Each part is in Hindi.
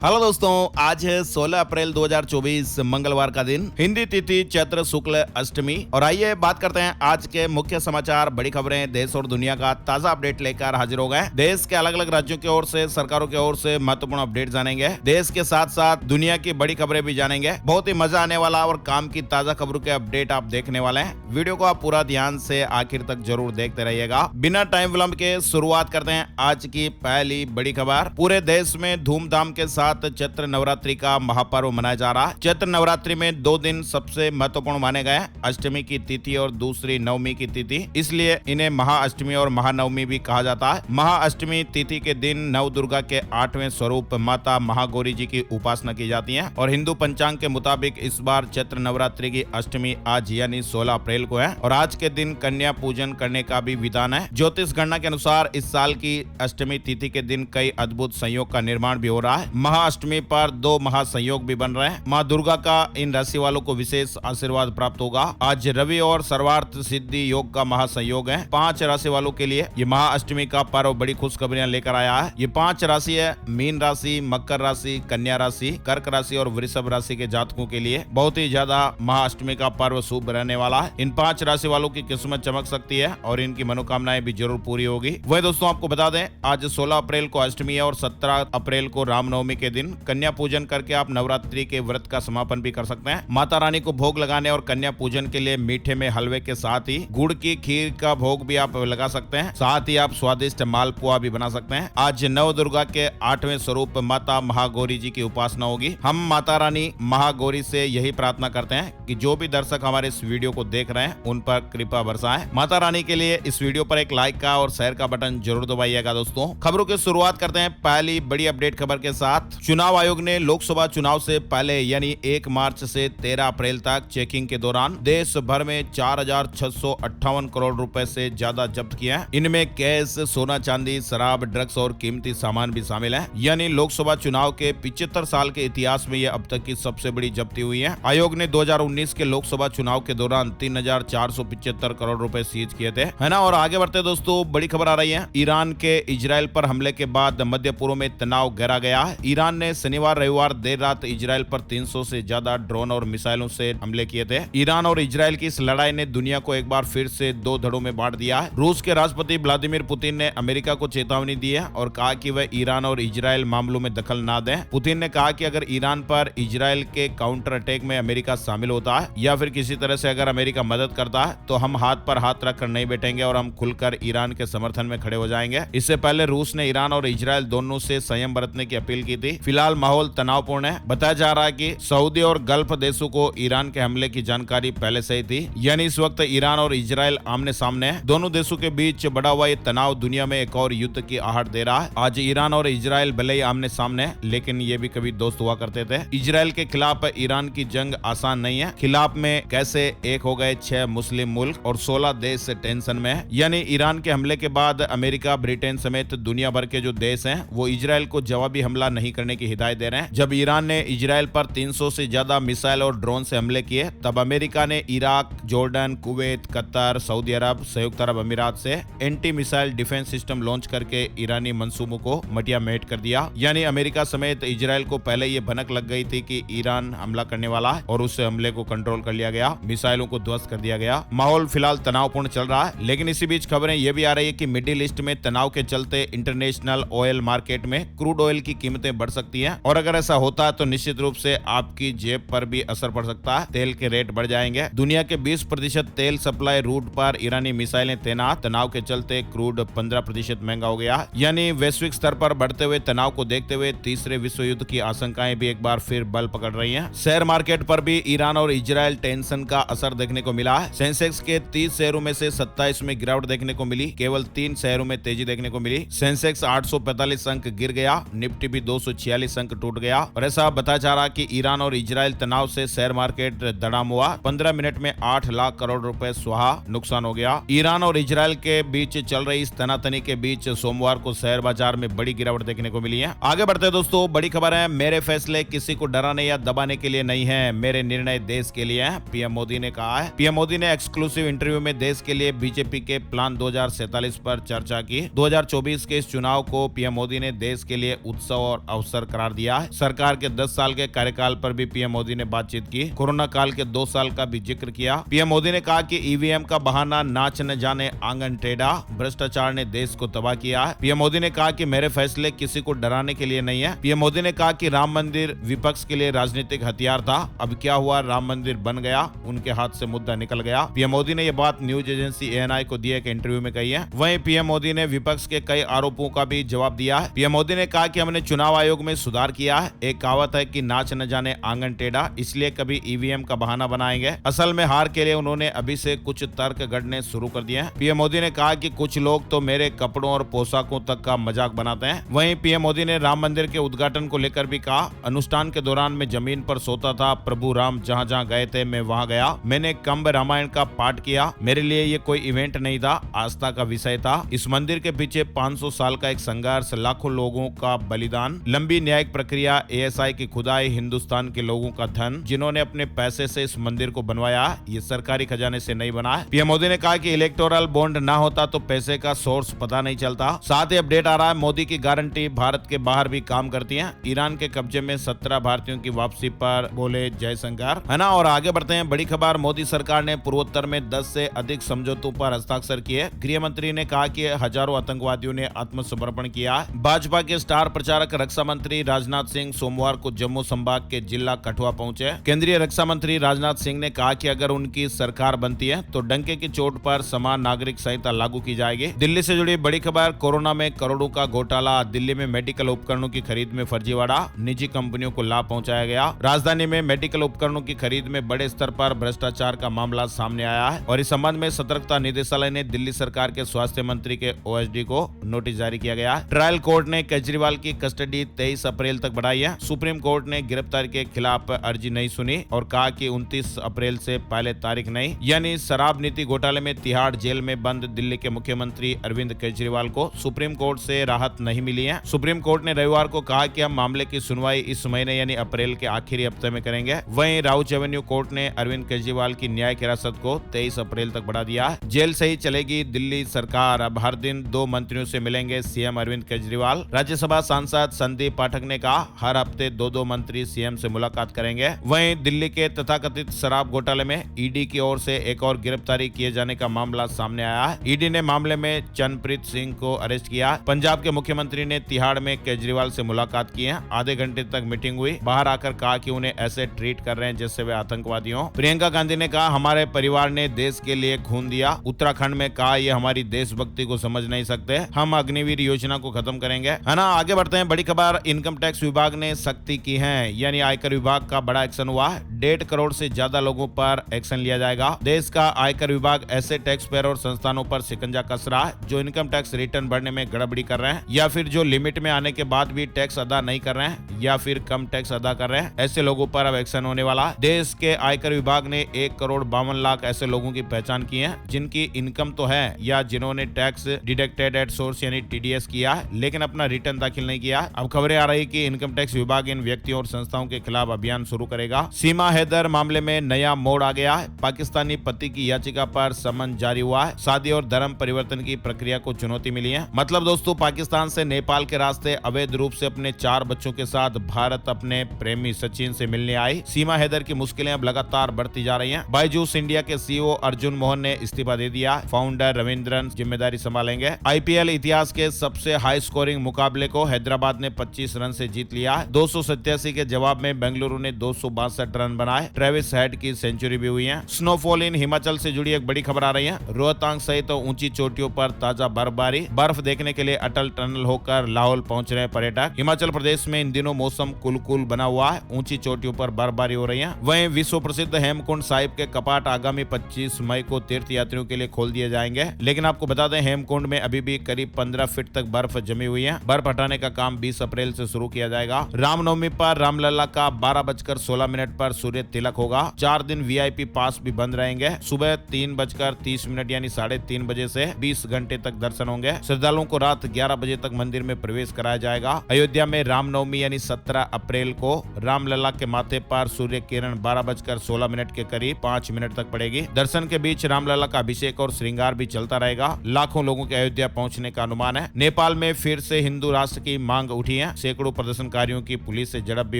हेलो दोस्तों, आज है 16 अप्रैल 2024 मंगलवार का दिन, हिंदी तिथि चैत्र शुक्ल अष्टमी। और आइए बात करते हैं आज के मुख्य समाचार, बड़ी खबरें, देश और दुनिया का ताजा अपडेट लेकर हाजिर हो गए। देश के अलग अलग राज्यों की ओर से, सरकारों की ओर से महत्वपूर्ण अपडेट जानेंगे। देश के साथ साथ दुनिया की बड़ी खबरें भी जानेंगे। बहुत ही मजा आने वाला और काम की ताजा खबरों के अपडेट आप देखने वाले हैं। वीडियो को आप पूरा ध्यान से आखिर तक जरूर देखते रहिएगा। बिना टाइम विलंब के शुरुआत करते हैं आज की पहली बड़ी खबर। पूरे देश में धूमधाम के साथ चैत्र नवरात्रि का महापर्व मनाया जा रहा है। चैत्र नवरात्रि में 2 दिन सबसे महत्वपूर्ण माने गए, अष्टमी की तिथि और दूसरी नवमी की तिथि, इसलिए इन्हें महाअष्टमी और महानवमी भी कहा जाता है। महाअष्टमी तिथि के दिन नव दुर्गा के 8वें स्वरूप माता महागौरी जी की उपासना की जाती है और हिंदू पंचांग के मुताबिक इस बार चैत्र नवरात्रि की अष्टमी आज यानी 16 अप्रैल को है और आज के दिन कन्या पूजन करने का भी विधान है। ज्योतिष गणना के अनुसार इस साल की अष्टमी तिथि के दिन कई अद्भुत संयोग का निर्माण भी हो रहा है। महाअष्टमी पर 2 महासंयोग भी बन रहे हैं। माँ दुर्गा का इन राशि वालों को विशेष आशीर्वाद प्राप्त होगा। आज रवि और सर्वार्थ सिद्धि योग का महासंयोग है। 5 राशि वालों के लिए ये महाअष्टमी का पर्व बड़ी खुशखबरियां लेकर आया है। ये 5 राशि है, मीन राशि, मकर राशि, कन्या राशि, कर्क राशि और वृषभ राशि के जातकों के लिए बहुत ही ज्यादा महाअष्टमी का पर्व शुभ रहने वाला है। इन 5 राशि वालों की किस्मत चमक सकती है और इनकी मनोकामनाएं भी जरूर पूरी होगी। वही दोस्तों आपको बता दें, आज 16 अप्रैल को अष्टमी है और 17 अप्रैल को रामनवमी के दिन कन्या पूजन करके आप नवरात्रि के व्रत का समापन भी कर सकते हैं। माता रानी को भोग लगाने और कन्या पूजन के लिए मीठे में हलवे के साथ ही गुड़ की खीर का भोग भी आप लगा सकते हैं। साथ ही आप स्वादिष्ट मालपुआ भी बना सकते हैं। आज नव दुर्गा के 8वें स्वरूप माता महागौरी जी की उपासना होगी। हम माता रानी महागौरी से यही प्रार्थना करते हैं कि जो भी दर्शक हमारे इस वीडियो को देख रहे हैं उन पर कृपा बरसाएं। माता रानी के लिए इस वीडियो पर एक लाइक का और शेयर का बटन जरूर दबाइएगा। दोस्तों खबरों की शुरुआत करते हैं पहली बड़ी अपडेट खबर के साथ। चुनाव आयोग ने लोकसभा चुनाव से पहले यानी 1 मार्च से 13 अप्रैल तक चेकिंग के दौरान देश भर में 4,658 करोड़ रुपए से ज्यादा जब्त किए हैं। इनमें कैश, सोना चांदी, शराब, ड्रग्स और कीमती सामान भी शामिल है। यानी लोकसभा चुनाव के 75 साल के इतिहास में यह अब तक की सबसे बड़ी जब्ती हुई है। आयोग ने 2019 के लोकसभा चुनाव के दौरान 3,475 करोड़ रुपए सीज किए थे, है ना। और आगे बढ़ते दोस्तों, बड़ी खबर आ रही है। ईरान के इजराइल पर हमले के बाद मध्य पूर्व में तनाव गहरा गया है। ईरान ने शनिवार रविवार देर रात इजराइल पर 300 से ज्यादा ड्रोन और मिसाइलों से हमले किए थे। ईरान और इजराइल की इस लड़ाई ने दुनिया को एक बार फिर से 2 धड़ों में बांट दिया है। रूस के राष्ट्रपति व्लादिमीर पुतिन ने अमेरिका को चेतावनी दी है और कहा कि वह ईरान और इजराइल मामलों में दखल ना दें। पुतिन ने कहा कि अगर ईरान पर इजराइल के काउंटर अटैक में अमेरिका शामिल होता है या फिर किसी तरह से अगर अमेरिका मदद करता है तो हम हाथ पर हाथ रखकर नहीं बैठेंगे और हम खुलकर ईरान के समर्थन में खड़े हो जाएंगे। इससे पहले रूस ने ईरान और इजराइल दोनों से संयम बरतने की अपील की थी। फिलहाल माहौल तनावपूर्ण है। बताया जा रहा है कि सऊदी और गल्फ देशों को ईरान के हमले की जानकारी पहले से ही थी। यानी इस वक्त ईरान और इजराइल आमने सामने है। दोनों देशों के बीच बढ़ा हुआ ये तनाव दुनिया में एक और युद्ध की आहट दे रहा है। आज ईरान और इजराइल भले ही आमने सामने है, लेकिन ये भी कभी दोस्त हुआ करते थे। इजराइल के खिलाफ ईरान की जंग आसान नहीं है। खिलाफ में कैसे एक हो गए 6 मुस्लिम मुल्क और 16 देश टेंशन में है। यानी ईरान के हमले के बाद अमेरिका, ब्रिटेन समेत दुनिया भर के जो देश हैं वो इजराइल को जवाबी हमला नहीं करने की हिदायत दे रहे हैं। जब ईरान ने इजराइल पर 300 से ज्यादा मिसाइल और ड्रोन से हमले किए तब अमेरिका ने Iraq, Jordan, Kuwait, Qatar, Saudi Arabia, संयुक्त अरब अमीरात से anti missile defence system launch करके ईरानी मंसूबों को मटियामेट कर दिया। यानी अमेरिका समेत इजराइल को पहले ये भनक लग गई थी कि ईरान हमला करने वाला है और उससे हमले को कंट्रोल कर लिया गया, मिसाइलों को ध्वस्त कर दिया गया। माहौल फिलहाल तनावपूर्ण चल रहा है, लेकिन इसी बीच खबरें यह भी आ रही है कि मिडिल ईस्ट में तनाव के चलते इंटरनेशनल ऑयल मार्केट में क्रूड ऑयल की कीमतें बढ़ सकती हैं और अगर ऐसा होता है तो निश्चित रूप से आपकी जेब पर भी असर पड़ सकता है। तेल के रेट बढ़ जाएंगे। दुनिया के 20% तेल सप्लाई रूट पर ईरानी मिसाइलें तैनात। तनाव के चलते क्रूड 15% महंगा हो गया। यानी वैश्विक स्तर पर बढ़ते हुए तनाव को देखते हुए तीसरे विश्व युद्ध की आशंकाएं भी एक बार फिर बल पकड़ रही हैं। शेयर मार्केट पर भी ईरान और इजराइल टेंशन का असर देखने को मिला है। सेंसेक्स के 30 शेयरों में से 27 में गिरावट देखने को मिली। केवल 3 शेयरों में तेजी देखने को मिली। सेंसेक्स 845 अंक गिर गया। निफ्टी भी 246 अंक टूट गया और ऐसा बताया जा रहा कि ईरान और इजराइल तनाव से शेयर मार्केट धड़ाम हुआ। 15 मिनट में 8 लाख करोड़ रुपए सुहा नुकसान हो गया। ईरान और इजराइल के बीच चल रही इस तनातनी के बीच सोमवार को शेयर बाजार में बड़ी गिरावट देखने को मिली है। आगे बढ़ते दोस्तों, बड़ी खबर है। मेरे फैसले किसी को डराने या दबाने के लिए नहीं है, मेरे निर्णय देश के लिए हैं, पीएम मोदी ने कहा है। पीएम मोदी ने एक्सक्लूसिव इंटरव्यू में देश के लिए बीजेपी के प्लान 2047 पर चर्चा की। 2024 के इस चुनाव को पीएम मोदी ने देश के लिए उत्सव और अवसर अवसर करार दिया है। सरकार के 10 साल के कार्यकाल पर भी पीएम मोदी ने बातचीत की। कोरोना काल के 2 साल का भी जिक्र किया। पीएम मोदी ने कहा कि ईवीएम का बहाना नाच न जाने आंगन टेढ़ा, भ्रष्टाचार ने देश को तबाह किया है। पीएम मोदी ने कहा कि मेरे फैसले किसी को डराने के लिए नहीं है। पीएम मोदी ने कहा कि राम मंदिर विपक्ष के लिए राजनीतिक हथियार था, अब क्या हुआ, राम मंदिर बन गया, उनके हाथ से मुद्दा निकल गया। पीएम मोदी ने यह बात न्यूज एजेंसी एएनआई को दिए एक इंटरव्यू में कही है। वहीं पीएम मोदी ने विपक्ष के कई आरोपों का भी जवाब दिया है। पीएम मोदी ने कहा कि हमने चुनाव आयोग में सुधार किया है। एक कहावत है कि नाच न जाने आंगन टेढ़ा, इसलिए कभी ईवीएम का बहाना बनाएंगे। असल में हार के लिए उन्होंने अभी से कुछ तर्क गढ़ने शुरू कर दिए हैं। पीएम मोदी ने कहा कि कुछ लोग तो मेरे कपड़ों और पोशाकों तक का मजाक बनाते हैं। वहीं पीएम मोदी ने राम मंदिर के उद्घाटन को लेकर भी कहा, अनुष्ठान के दौरान मैं जमीन पर सोता था, प्रभु राम जहां जहां गए थे मैं वहां गया, मैंने कंब रामायण का पाठ किया, मेरे लिए ये कोई इवेंट नहीं था, आस्था का विषय था। इस मंदिर के पीछे 500 साल का एक संघर्ष, लाखों लोगों का बलिदान, लंबी न्यायिक प्रक्रिया, एएसआई की खुदाई, हिंदुस्तान के लोगों का धन जिन्होंने अपने पैसे से इस मंदिर को बनवाया, ये सरकारी खजाने से नहीं बना है। पीएम मोदी ने कहा कि इलेक्टोरल बॉन्ड ना होता तो पैसे का सोर्स पता नहीं चलता। साथ ही अपडेट आ रहा है, मोदी की गारंटी भारत के बाहर भी काम करती है। ईरान के कब्जे में 17 भारतीयों की वापसी पर बोले जयशंकर, है ना। और आगे बढ़ते हैं, बड़ी खबर, मोदी सरकार ने पूर्वोत्तर में 10 से अधिक समझौतों पर हस्ताक्षर किए। गृह मंत्री ने कहा कि हजारों आतंकवादियों ने आत्मसमर्पण किया। भाजपा के स्टार प्रचारक रक्षा मंत्री राजनाथ सिंह सोमवार को जम्मू संभाग के जिला कठुआ पहुंचे। केंद्रीय रक्षा मंत्री राजनाथ सिंह ने कहा कि अगर उनकी सरकार बनती है तो डंके की चोट पर समान नागरिक संहिता लागू की जाएगी। दिल्ली से जुड़ी बड़ी खबर, कोरोना में करोड़ों का घोटाला, दिल्ली में मेडिकल उपकरणों की खरीद में फर्जीवाड़ा, निजी कंपनियों को लाभ पहुंचाया गया। राजधानी में मेडिकल उपकरणों की खरीद में बड़े स्तर पर भ्रष्टाचार का मामला सामने आया है और इस संबंध में सतर्कता निदेशालय ने दिल्ली सरकार के स्वास्थ्य मंत्री के ओएसडी को नोटिस जारी किया गया है। ट्रायल कोर्ट ने केजरीवाल की कस्टडी 23 अप्रैल तक बढ़ाई है। सुप्रीम कोर्ट ने गिरफ्तारी के खिलाफ अर्जी नहीं सुनी और कहा कि 29 अप्रैल से पहले तारीख नहीं, यानी शराब नीति घोटाले में तिहाड़ जेल में बंद दिल्ली के मुख्यमंत्री अरविंद केजरीवाल को सुप्रीम कोर्ट से राहत नहीं मिली है। सुप्रीम कोर्ट ने रविवार को कहा कि हम मामले की सुनवाई इस महीने यानी अप्रैल के आखिरी हफ्ते में करेंगे। वहीं राउच एवेन्यू कोर्ट ने अरविंद केजरीवाल की न्यायिक हिरासत को 23 अप्रैल तक बढ़ा दिया। जेल से ही चलेगी दिल्ली सरकार, अब हर दिन 2 मंत्रियों से मिलेंगे सीएम अरविंद केजरीवाल। राज्यसभा सांसद संदीप पाठक ने कहा, हर हफ्ते 2 मंत्री सीएम से मुलाकात करेंगे। वहीं दिल्ली के तथाकथित शराब घोटाले में ईडी की ओर से एक और गिरफ्तारी किए जाने का मामला सामने आया है। ईडी ने मामले में चरणप्रीत सिंह को अरेस्ट किया। पंजाब के मुख्यमंत्री ने तिहाड़ में केजरीवाल से मुलाकात की है। आधे घंटे तक मीटिंग हुई। बाहर आकर कहा कि उन्हें ऐसे ट्रीट कर रहे हैं जैसे वे आतंकवादी हों। प्रियंका गांधी ने कहा, हमारे परिवार ने देश के लिए खून दिया। उत्तराखंड में कहा, ये हमारी देशभक्ति को समझ नहीं सकते, हम अग्निवीर योजना को खत्म करेंगे, है ना। आगे बढ़ते हैं, बड़ी खबर, इनकम टैक्स विभाग ने सख्ती की है, यानी आयकर विभाग का बड़ा एक्शन हुआ। 1.5 करोड़ से ज्यादा लोगों पर एक्शन लिया जाएगा। देश का आयकर विभाग ऐसे टैक्स पेयर और संस्थानों पर शिकंजा कस रहा है जो इनकम टैक्स रिटर्न भरने में गड़बड़ी कर रहे हैं या फिर जो लिमिट में आने के बाद भी टैक्स अदा नहीं कर रहे हैं या फिर कम टैक्स अदा कर रहे हैं। ऐसे लोगों पर अब एक्शन होने वाला है। देश के आयकर विभाग ने 1 करोड़ 52 लाख ऐसे लोगों की पहचान की है जिनकी इनकम तो है या जिन्होंने टैक्स डिडक्टेड एट सोर्स यानी टीडीएस किया है लेकिन अपना रिटर्न दाखिल नहीं किया। अब खबरें आ रही कि इनकम टैक्स विभाग इन व्यक्तियों और संस्थाओं के खिलाफ अभियान शुरू करेगा। सीमा हैदर मामले में नया मोड़ आ गया है। पाकिस्तानी पति की याचिका पर समन जारी हुआ है। शादी और धर्म परिवर्तन की प्रक्रिया को चुनौती मिली है। मतलब दोस्तों, पाकिस्तान से नेपाल के रास्ते अवैध रूप से अपने 4 बच्चों के साथ भारत अपने प्रेमी सचिन से मिलने आई। सीमा हैदर की मुश्किलें अब लगातार बढ़ती जा रही हैं। बायजूस इंडिया के सीईओ अर्जुन मोहन ने इस्तीफा दे दिया। फाउंडर रविंद्रन जिम्मेदारी संभालेंगे। आईपीएल इतिहास के सबसे हाई स्कोरिंग मुकाबले को हैदराबाद ने 25 रन से जीत लिया। 287 के जवाब में बेंगलुरु ने 262 रन बनाए। ट्रेविस हेड की सेंचुरी भी हुई है। स्नोफॉल इन हिमाचल से जुड़ी एक बड़ी खबर आ रही है। रोहतांग सहित तो ऊंची चोटियों पर ताजा बर्फबारी। बर्फ देखने के लिए अटल टनल होकर लाहौल पहुंच रहे पर्यटक। हिमाचल प्रदेश में इन दिनों मौसम कुल बना हुआ है। ऊंची चोटियों पर बर्फबारी हो रही है। वहीं विश्व प्रसिद्ध हेमकुंड साहिब के कपाट आगामी 25 मई को तीर्थ यात्रियों के लिए खोल दिए जाएंगे। लेकिन आपको बता दें, हेमकुंड में अभी भी करीब 15 फीट तक बर्फ जमी हुई है। बर्फ हटाने का काम 20 अप्रैल से शुरू किया जाएगा। रामनवमी पर रामलला का 12:16 पर सूर्य सूर्य तिलक होगा। 4 दिन VIP पास भी बंद रहेंगे। सुबह 3:30 यानी 3:30 बजे से 20 घंटे तक दर्शन होंगे। श्रद्धालुओं को रात 11 बजे तक मंदिर में प्रवेश कराया जाएगा। अयोध्या में रामनवमी यानी 17 अप्रैल को रामलला के माथे पर सूर्य किरण 12:16 के करीब 5 मिनट तक पड़ेगी। दर्शन के बीच रामलला का अभिषेक और श्रृंगार भी चलता रहेगा। लाखों लोगों के अयोध्या पहुंचने का अनुमान है। नेपाल में फिर से हिंदू राष्ट्र की मांग उठी है। सैकड़ों प्रदर्शनकारियों की पुलिस से झड़प भी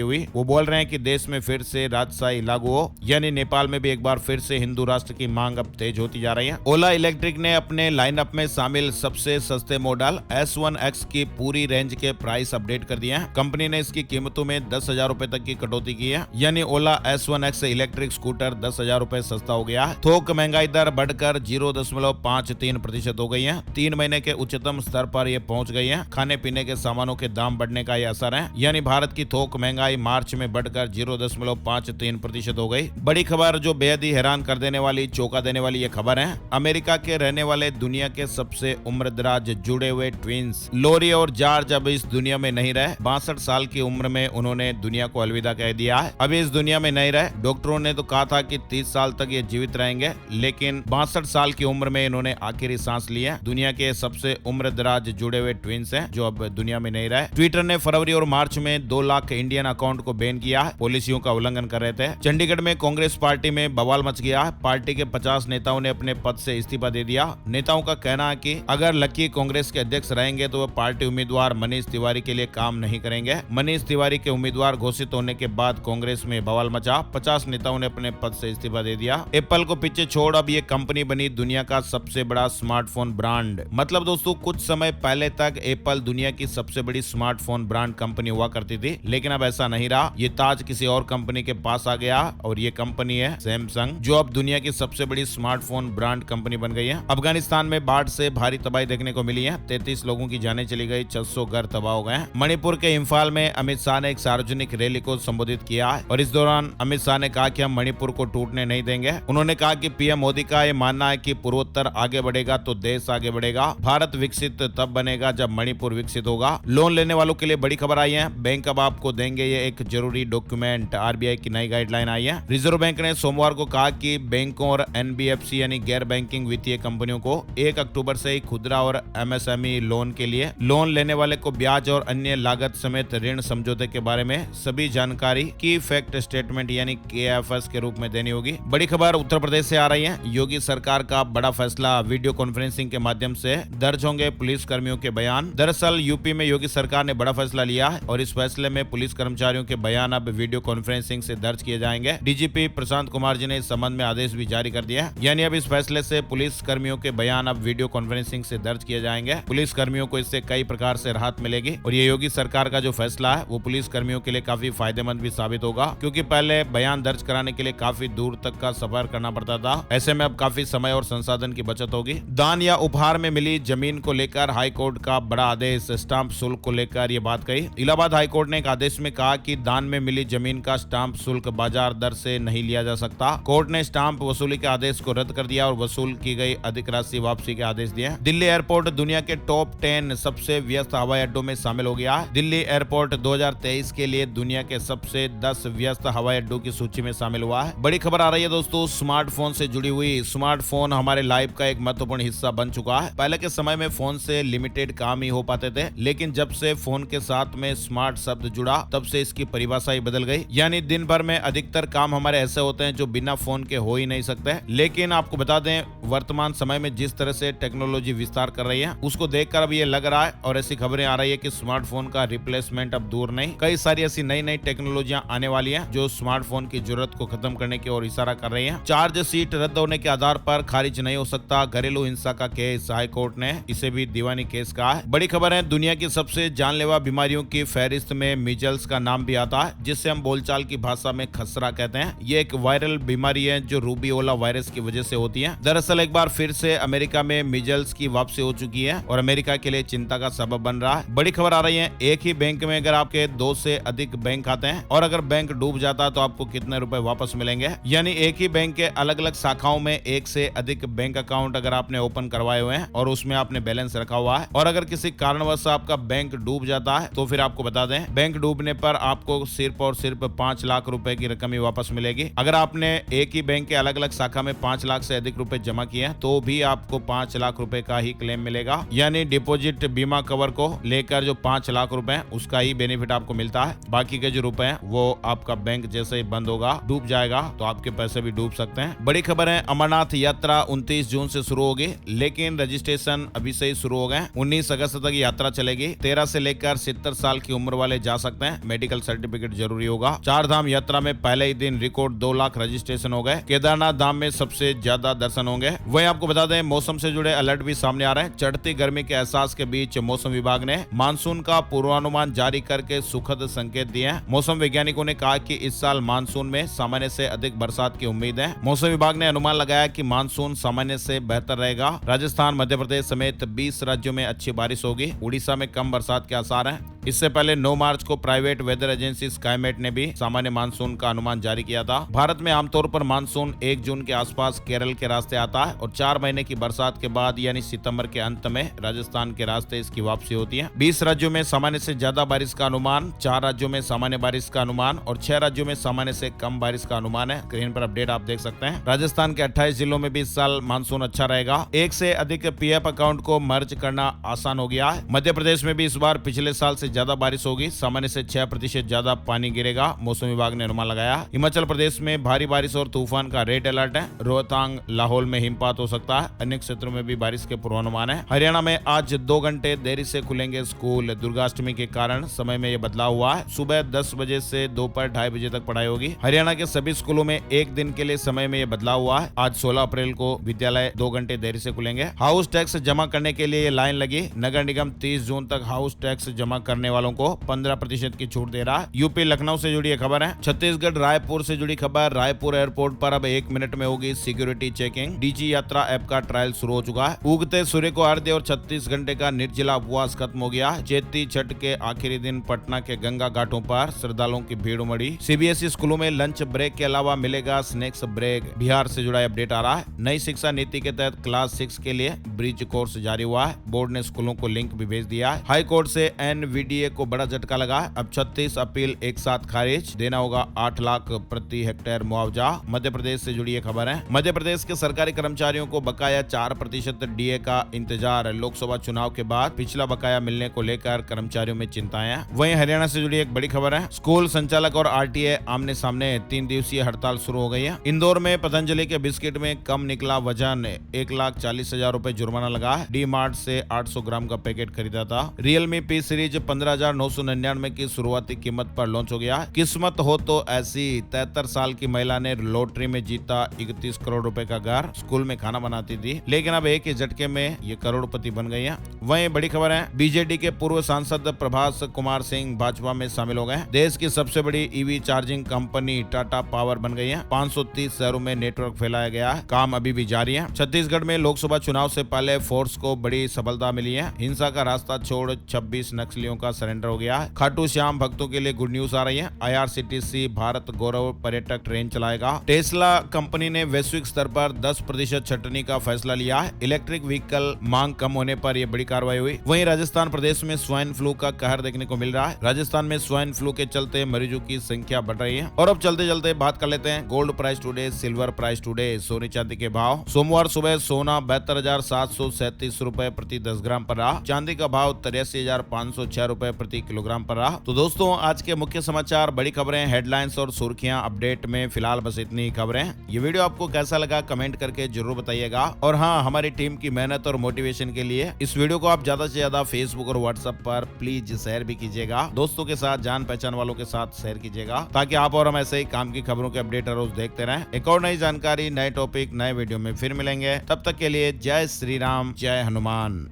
हुई। वो बोल रहे हैं कि देश में फिर से राजशाही लागू हो, यानी नेपाल में भी एक बार फिर से हिंदू राष्ट्र की मांग अब तेज होती जा रही है। ओला इलेक्ट्रिक ने अपने लाइनअप में शामिल सबसे सस्ते मॉडल S1X की पूरी रेंज के प्राइस अपडेट कर दिए हैं। कंपनी ने इसकी कीमतों में 10,000 रुपए तक की कटौती की है, यानी ओला S1X इलेक्ट्रिक स्कूटर 10,000 रुपए सस्ता हो गया है। थोक महंगाई दर बढ़कर 0.53% हो गई है। 3 महीने के उच्चतम स्तर पर यह पहुंच गई है। खाने पीने के सामानों के दाम बढ़ने का यह असर है, यानी भारत की थोक महंगाई मार्च में बढ़कर 0.53% हो गई। बड़ी खबर जो बेहद ही हैरान कर देने वाली, चौंका देने वाली ये खबर है। अमेरिका के रहने वाले दुनिया के सबसे उम्रदराज जुड़े हुए ट्विंस लोरी और जॉर्ज अब इस दुनिया में नहीं रहे। 62 साल की उम्र में उन्होंने दुनिया को अलविदा कह दिया है। अभी इस दुनिया में नहीं रहे। डॉक्टरों ने तो कहा था कि 30 साल तक ये जीवित रहेंगे, लेकिन 62 साल की उम्र में इन्होंने आखिरी सांस ली है। दुनिया के सबसे उम्रदराज जुड़े हुए ट्विंस हैं जो अब दुनिया में नहीं रहे। ट्विटर ने फरवरी और मार्च में 2 लाख इंडियन अकाउंट को बैन किया है। पॉलिसियों का उल्लंघन कर रहे थे। चंडीगढ़ में कांग्रेस पार्टी में बवाल मच गया। पार्टी के 50 नेताओं ने अपने पद से इस्तीफा दे दिया। नेताओं का कहना है कि अगर लकी कांग्रेस के अध्यक्ष रहेंगे तो वह पार्टी उम्मीदवार मनीष तिवारी के लिए काम नहीं करेंगे। मनीष तिवारी के उम्मीदवार घोषित होने के बाद कांग्रेस में बवाल मचा। 50 नेताओं ने अपने पद से इस्तीफा दे दिया। एप्पल को पीछे छोड़ अब ये कंपनी बनी दुनिया का सबसे बड़ा स्मार्टफोन ब्रांड। मतलब दोस्तों, कुछ समय पहले तक एप्पल दुनिया की सबसे बड़ी स्मार्टफोन ब्रांड कंपनी हुआ करती थी, लेकिन अब ऐसा नहीं रहा। ये ताज किसी और कंपनी के पास आ गया और ये कंपनी है सैमसंग, जो अब दुनिया की सबसे बड़ी स्मार्टफोन ब्रांड कंपनी बन गई है। अफगानिस्तान में बाढ़ से भारी तबाही देखने को मिली है। 33 लोगों की जानें चली गई, 600 घर तबाह हो गए। मणिपुर के इम्फाल में अमित शाह ने एक सार्वजनिक रैली को संबोधित किया है और इस दौरान अमित शाह ने कहा कि हम मणिपुर को टूटने नहीं देंगे। उन्होंने कहा कि पीएम मोदी का यह मानना है कि पूर्वोत्तर आगे बढ़ेगा तो देश आगे बढ़ेगा। भारत विकसित तब बनेगा जब मणिपुर विकसित होगा। लोन लेने वालों के लिए बड़ी खबर आई है। बैंक अब आपको देंगे ये एक जरूरी डॉक्यूमेंट। RBI की नई गाइडलाइन आई है। रिजर्व बैंक ने सोमवार को कहा कि बैंकों और NBFC यानी गैर बैंकिंग वित्तीय कंपनियों को 1 अक्टूबर से ही खुदरा और MSME लोन के लिए लोन लेने वाले को ब्याज और अन्य लागत समेत ऋण समझौते के बारे में सभी जानकारी की फैक्ट स्टेटमेंट यानी KFS के रूप में देनी होगी। बड़ी खबर उत्तर प्रदेश से आ रही है। योगी सरकार का बड़ा फैसला, वीडियो कॉन्फ्रेंसिंग के माध्यम से दर्ज होंगे पुलिस कर्मियों के बयान। दरअसल यूपी में योगी सरकार ने बड़ा फैसला लिया है और इस फैसले में पुलिस कर्मचारियों के बयान अब वीडियो कॉन्फ्रेंसिंग से दर्ज किए जाएंगे। DGP प्रशांत कुमार जी ने इस संबंध में आदेश भी जारी कर दिया है, यानी अब इस फैसले से पुलिस कर्मियों के बयान अब वीडियो कॉन्फ्रेंसिंग से दर्ज किए जाएंगे। पुलिस कर्मियों को इससे कई प्रकार से राहत मिलेगी और ये योगी सरकार का जो फैसला है वो पुलिस कर्मियों के लिए काफी फायदेमंद भी साबित होगा, क्योंकि पहले बयान दर्ज कराने के लिए काफी दूर तक का सफर करना पड़ता था। ऐसे में अब काफी समय और संसाधन की बचत होगी। दान या उपहार में मिली जमीन को लेकर हाईकोर्ट का बड़ा आदेश। स्टाम्प शुल्क को लेकर ये बात कही। इलाहाबाद हाईकोर्ट ने एक आदेश में कहा कि दान में मिली जमीन का स्टाम्प शुल्क बाजार दर से नहीं लिया जा सकता। कोर्ट ने स्टाम्प वसूली के आदेश को रद्द कर दिया और वसूल की गई अधिक राशि वापसी के आदेश दिए। दिल्ली एयरपोर्ट दुनिया के टॉप 10 सबसे व्यस्त हवाई अड्डों में शामिल हो गया है। दिल्ली एयरपोर्ट 2023 के लिए दुनिया के सबसे 10 व्यस्त हवाई अड्डों की सूची में शामिल हुआ है। बड़ी खबर आ रही है दोस्तों स्मार्टफोन से जुड़ी हुई। स्मार्टफोन हमारे लाइफ का एक महत्वपूर्ण हिस्सा बन चुका है। पहले के समय में फोन से लिमिटेड काम ही हो पाते थे, लेकिन जब से फोन के साथ में स्मार्ट शब्द जुड़ा तब से इसकी परिभाषा ही बदल गई। यानी दिन भर में अधिकतर काम हमारे ऐसे होते हैं जो बिना फोन के हो ही नहीं सकते। लेकिन आपको बता दें, वर्तमान समय में जिस तरह से टेक्नोलॉजी विस्तार कर रही है उसको देखकर अब ये लग रहा है और ऐसी खबरें आ रही है कि स्मार्टफोन का रिप्लेसमेंट अब दूर नहीं। कई सारी ऐसी नई नई टेक्नोलॉजियां आने वाली हैं जो स्मार्टफोन की जरूरत को खत्म करने की ओर इशारा कर रही हैं। चार्ज शीट रद्द होने के आधार पर खारिज नहीं हो सकता घरेलू हिंसा का केस। हाईकोर्ट ने इसे भी दीवानी केस कहा है। बड़ी खबर है, दुनिया की सबसे जानलेवा बीमारियों की फहरिस्त में मीजल्स का नाम भी आता है, जिसे हम बोलचाल की भाषा में खसरा कहते हैं। ये एक वायरल बीमारी है जो रूबियोला वायरस की वजह से होती है। दरअसल एक बार फिर से अमेरिका में मीजल्स की वापसी हो चुकी है और अमेरिका के लिए चिंता का सबब बन रहा है। बड़ी खबर आ रही है, एक ही बैंक में अगर आपके 2 से अधिक बैंक खाते हैं और अगर बैंक डूब जाता है तो आपको कितने रुपए वापस मिलेंगे। यानी एक ही बैंक के अलग अलग शाखाओं में 1 से अधिक बैंक अकाउंट अगर आपने ओपन करवाए हुए हैं और उसमें आपने बैलेंस रखा हुआ है और अगर किसी कारणवश आपका बैंक डूब जाता है तो फिर आपको बता दें, बैंक डूबने पर आपको सिर्फ और सिर्फ 5 लाख रुपए रुपए की रकम ही वापस मिलेगी। अगर आपने एक ही बैंक के अलग अलग शाखा में 5 लाख से अधिक रुपए जमा किए हैं तो भी आपको 5 लाख रुपए का ही क्लेम मिलेगा। यानी डिपॉजिट बीमा कवर को लेकर जो 5 लाख रुपए उसका ही बेनिफिट आपको मिलता है। बाकी के जो रुपए हैं वो आपका बैंक जैसे ही बंद होगा, डूब जाएगा, तो आपके पैसे भी डूब सकते हैं। बड़ी खबर है, अमरनाथ यात्रा 29 जून से शुरू होगी, लेकिन रजिस्ट्रेशन अभी से ही शुरू हो गए। 19 अगस्त तक यात्रा चलेगी। 13 से लेकर 70 साल की उम्र वाले जा सकते हैं। मेडिकल सर्टिफिकेट जरूरी होगा। 4 धाम यात्रा में पहले ही दिन रिकॉर्ड 2 लाख रजिस्ट्रेशन हो गए। केदारनाथ धाम में सबसे ज्यादा दर्शन होंगे। वहीं आपको बता दें, मौसम से जुड़े अलर्ट भी सामने आ रहे हैं। चढ़ती गर्मी के एहसास के बीच मौसम विभाग ने मानसून का पूर्वानुमान जारी करके सुखद संकेत दिए हैं। मौसम वैज्ञानिकों ने कहा कि इस साल मानसून में सामान्य से अधिक बरसात की उम्मीद है। मौसम विभाग ने अनुमान लगाया कि मानसून सामान्य से बेहतर रहेगा। राजस्थान, मध्य प्रदेश समेत 20 राज्यों में अच्छी बारिश होगी। उड़ीसा में कम बरसात के आसार हैं। इससे पहले 9 मार्च को प्राइवेट वेदर एजेंसी स्काईमेट ने भी सामान्य मानसून का अनुमान जारी किया था। भारत में आमतौर पर मानसून 1 जून के आसपास केरल के रास्ते आता है और 4 महीने की बरसात के बाद यानी सितंबर के अंत में राजस्थान के रास्ते इसकी वापसी होती है। 20 राज्यों में सामान्य से ज्यादा बारिश का अनुमान, 4 राज्यों में सामान्य बारिश का अनुमान और 6 राज्यों में सामान्य से कम बारिश का अनुमान है। स्क्रीन पर अपडेट आप देख सकते हैं। राजस्थान के 28 जिलों में भी इस साल मानसून अच्छा रहेगा। 1 से अधिक पीएफ अकाउंट को मर्ज करना आसान हो गया है। मध्य प्रदेश में भी इस बार पिछले साल से ज्यादा बारिश होगी। सामान्य से 6% ज्यादा पानी गिरेगा, मौसम विभाग ने अनुमान लगाया। हिमाचल प्रदेश में भारी बारिश और तूफान का रेड अलर्ट है। रोहतांग, लाहौल में हिमपात हो सकता है। अन्य क्षेत्रों में भी बारिश के पूर्वानुमान है। हरियाणा में आज 2 घंटे देरी से खुलेंगे स्कूल। दुर्गाष्टमी के कारण समय में यह बदलाव हुआ है। सुबह 10 बजे से दोपहर 2:30 बजे तक पढ़ाई होगी। हरियाणा के सभी स्कूलों में 1 दिन के लिए समय में यह बदलाव हुआ है। आज 16 अप्रैल को विद्यालय 2 घंटे देरी से खुलेंगे। हाउस टैक्स जमा करने के लिए लाइन लगी। नगर निगम 30 जून तक हाउस टैक्स जमा करने वालों को 15% की छूट दे रहा है। यूपी लखनऊ से जुड़ी खबर है। छत्तीसगढ़ रायपुर से जुड़ी खबर। रायपुर एयरपोर्ट पर अब 1 मिनट में होगी सिक्योरिटी चेकिंग। डीजी यात्रा ऐप का ट्रायल शुरू हो चुका है। उगते सूर्य को अर्घ्य और 36 घंटे का निर्जला उपवास खत्म हो गया। चैती छठ के आखिरी दिन पटना के गंगा घाटों पर श्रद्धालुओं की भीड़ उमड़ी। सीबीएसई स्कूलों में लंच ब्रेक के अलावा मिलेगा स्नैक्स ब्रेक। बिहार से जुड़ा अपडेट आ रहा है। नई शिक्षा नीति के तहत क्लास 6 के लिए ब्रिज कोर्स जारी हुआ है। बोर्ड ने स्कूलों को लिंक भी भेज दिया है। हाई कोर्ट से एनवीडीए को बड़ा झटका लगा। अब 36 अपील एक साथ खारिज। देना होगा 8 लाख प्रति हेक्टेयर मुआवजा। मध्य प्रदेश से जुड़ी खबर है। मध्य प्रदेश के सरकारी कर्मचारियों को बकाया 4% डीए का इंतजार। लोकसभा चुनाव के बाद पिछला बकाया मिलने को लेकर कर्मचारियों में चिंताएं हैं। वहीं हरियाणा से जुड़ी एक बड़ी खबर है। स्कूल संचालक और आरटीए आमने सामने। 3 दिवसीय हड़ताल शुरू हो गई है। इंदौर में पतंजलि के बिस्किट में कम निकला वजन। 1,40,000 रुपए जुर्माना लगा। डी मार्ट से 800 ग्राम का पैकेट खरीदा था। रियलमी पी सीरीज 15,999 की शुरुआती कीमत पर लॉन्च हो गया। किस्मत हो तो ऐसी। 73 साल की महिला ने लॉटरी में जीता 31 करोड़ रुपए का घर। स्कूल में खाना बनाती थी, लेकिन अब एक ही झटके में ये करोड़पति बन गई है। वहीं बड़ी खबर है, बीजेडी के पूर्व सांसद प्रभास कुमार सिंह भाजपा में शामिल हो गए। देश की सबसे बड़ी EV charging company Tata power बन गई है। 530 शहरों में नेटवर्क फैलाया गया है। काम अभी भी जारी है। छत्तीसगढ़ में लोकसभा चुनाव से पहले फोर्स को बड़ी सफलता मिली है। हिंसा का रास्ता छोड़ 26 नक्सलियों का सरेंडर हो गया है। खाटू श्याम भक्तों के लिए गुड न्यूज आ रही है। IRCTC भारत गौरव पर्यटक ट्रेन चलाएगा। टेस्ला कंपनी ने वैश्विक स्तर पर 10% छटनी का फैसला लिया है। इलेक्ट्रिक व्हीकल मांग कम होने पर यह बड़ी कार्रवाई हुई। वहीं राजस्थान प्रदेश में स्वाइन फ्लू का कहर देखने को मिल रहा है। राजस्थान में स्वाइन फ्लू के चलते मरीजों की संख्या बढ़ रही है। और अब चलते चलते बात कर लेते हैं gold price today, silver price today, सोने चांदी के भाव। सोमवार सुबह सोना 72,737 रुपए प्रति 10 ग्राम पर रहा। चांदी का भाव 83,506 रुपए प्रति किलोग्राम पर रहा। तो दोस्तों, आज के मुख्य समाचार, बड़ी खबरें, हेडलाइंस और सुर्खियां अपडेट में फिलहाल बस इतनी खबरें। ये वीडियो आपको कैसा लगा कमेंट करके जरूर बताइएगा। और हाँ, हमारी टीम की मेहनत और मोटिवेशन के लिए इस वीडियो को आप ज्यादा से ज्यादा फेसबुक और व्हाट्सएप पर प्लीज शेयर भी कीजिएगा। दोस्तों के साथ, जान पहचान वालों के साथ शेयर कीजिएगा, ताकि आप और हम ऐसे ही काम की खबरों के अपडेट रोज देखते रहें। एक और नई जानकारी, नए टॉपिक, नए वीडियो में फिर मिलेंगे। तब तक के लिए जय श्री राम, जय हनुमान।